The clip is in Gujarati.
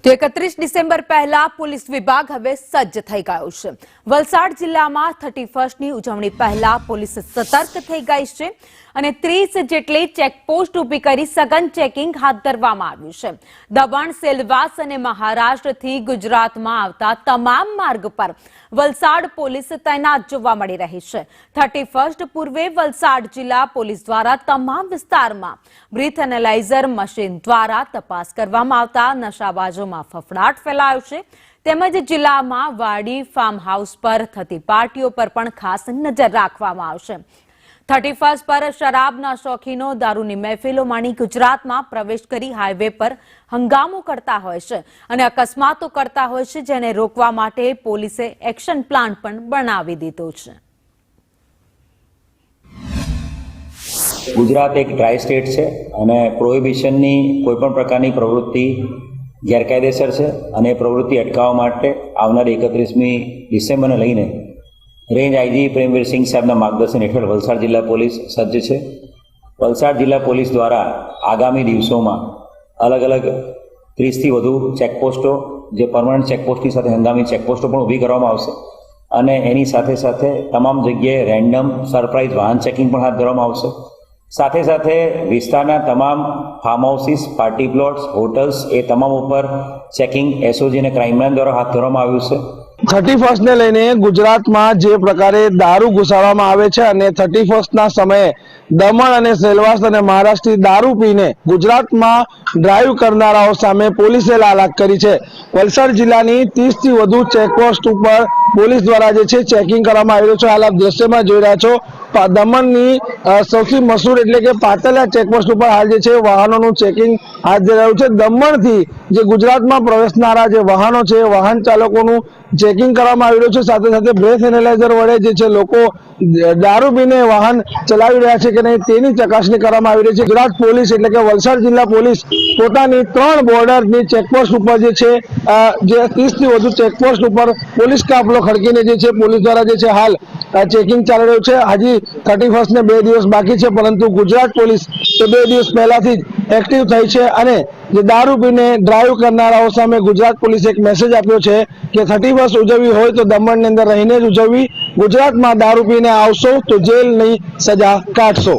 તો 31 ડિસેમ્બર પહેલા પોલીસ વિભાગ હવે સજ્જ થઈ ગયો છે। વલસાડ જિલ્લામાં 31 ની ઉજવણી પહેલા પોલીસ સતર્ક થઈ ગઈ છે અને 30 જેટલી ચેકપોસ્ટ ઊભી કરી સઘન ચેકિંગ હાથ ધરવામાં આવ્યું છે। દમણ, સેલવાસ અને મહારાષ્ટ્રથી ગુજરાતમાં આવતા તમામ માર્ગ પર વલસાડ પોલીસ તૈનાત જોવા મળી રહી છે। 31 પૂર્વે વલસાડ જિલ્લા પોલીસ દ્વારા તમામ વિસ્તારમાં બ્રીથ એનાલાઇઝર મશીન દ્વારા તપાસ કરવામાં આવતા નશાબાજોમાં ફફડાટ ફેલાયો છે। તેમજ જિલ્લામાં વાડી ફાર્મ હાઉસ પર થતી પાર્ટીઓ પર પણ ખાસ નજર રાખવામાં આવશે। 31 પર શરાબના શોખીનો દારૂની મહેફિલો માણી ગુજરાતમાં પ્રવેશ કરી હાઈવે પર હંગામો કરતા હોય છે અને અકસ્માતો કરતા હોય છે, જેને રોકવા માટે પોલીસે એક્શન પ્લાન પણ બનાવી દીધો છે। गुजरात एक ड्राई स्टेट है અને પ્રોહિબિશનની કોઈપણ પ્રકારની પ્રવૃત્તિ ગેરકાયદેસર છે અને પ્રવૃત્તિ અટકાવવા માટે આવનારી 31મી ડિસેમ્બરને લઈને રેન્જ આઈજી પ્રેમવીર સિંહ સાહેબના માર્ગદર્શન હેઠળ વલસાડ જિલ્લા પોલીસ સજ્જ છે। વલસાડ જિલ્લા પોલીસ દ્વારા આગામી દિવસોમાં અલગ અલગ 30થી વધુ ચેકપોસ્ટો, જે પરમનન્ટ ચેકપોસ્ટની સાથે હંગામી ચેકપોસ્ટો પણ ઊભી કરવામાં આવશે અને એની સાથે સાથે તમામ જગ્યાએ રેન્ડમ સરપ્રાઇઝ વાહન ચેકિંગ પણ હાથ ધરવામાં આવશે। સાથે સાથે વિસ્તારના તમામ farm houses, party plots, hotels એ તમામ ઉપર ચેકિંગ એસઓજી અને ક્રાઇમ બ્રાન્ચ દ્વારા હાથ ધરવામાં આવ્યું છે। 31 ને લઈને ગુજરાતમાં જે પ્રકારે દારૂ ઘુસાડવામાં આવે છે અને 31 ના સમયે દમણ અને સેલવાસ અને મહારાષ્ટ્રથી દારૂ પીને ગુજરાતમાં ડ્રાઈવ કરનારાઓ સામે પોલીસે લાલાક કરી છે। વલસાડ જિલ્લાની 30 થી વધુ ચેકપોસ્ટ ઉપર પોલીસ દ્વારા જે છે ચેકિંગ કરવામાં આવી રહ્યું છે। હાલ આપ દ્રશ્યમાં જોઈ રહ્યા છો, દમણની સૌથી મશહૂર એટલે કે પાતળિયા ચેકપોસ્ટ ઉપર હાલ જે છે વાહનોનું ચેકિંગ હાથ ધરાયું છે। દમણથી જે ગુજરાતમાં પ્રવેશનારા જે વાહનો છે, વાહન ચાલકોનું ચેકિંગ કરવામાં આવી રહ્યું છે। સાથે સાથે બ્રેથ એનાલાઇઝર વડે જે છે લોકો દારૂ પીને વાહન ચલાવી રહ્યા છે કે નહીં તેની ચકાસણી કરવામાં આવી રહી છે। ગુજરાત પોલીસ એટલે કે વલસાડ જિલ્લા પોલીસ પોતાની 3 બોર્ડરની ચેકપોસ્ટ ઉપર જે છે જે 30 થી વધુ ચેકપોસ્ટ ઉપર પોલીસ કાફલો ખડકીને જે છે પોલીસ દ્વારા જે છે હાલ ચેકિંગ ચાલી રહ્યું છે। હજી 31 ને 2 દિવસ બાકી છે, પરંતુ ગુજરાત પોલીસ તો 2 દિવસ પહેલાથી જ એક્ટિવ થઈ છે અને જે દારૂ પીને ડ્રાઈવ કરનારાઓ સામે ગુજરાત પોલીસે એક મેસેજ આપ્યો છે કે 31 ઉજવવી હોય તો દમણની અંદર રહીને જ ઉજવવી, ગુજરાતમાં દારૂ પીને આવશો તો જેલની સજા કાઢશો।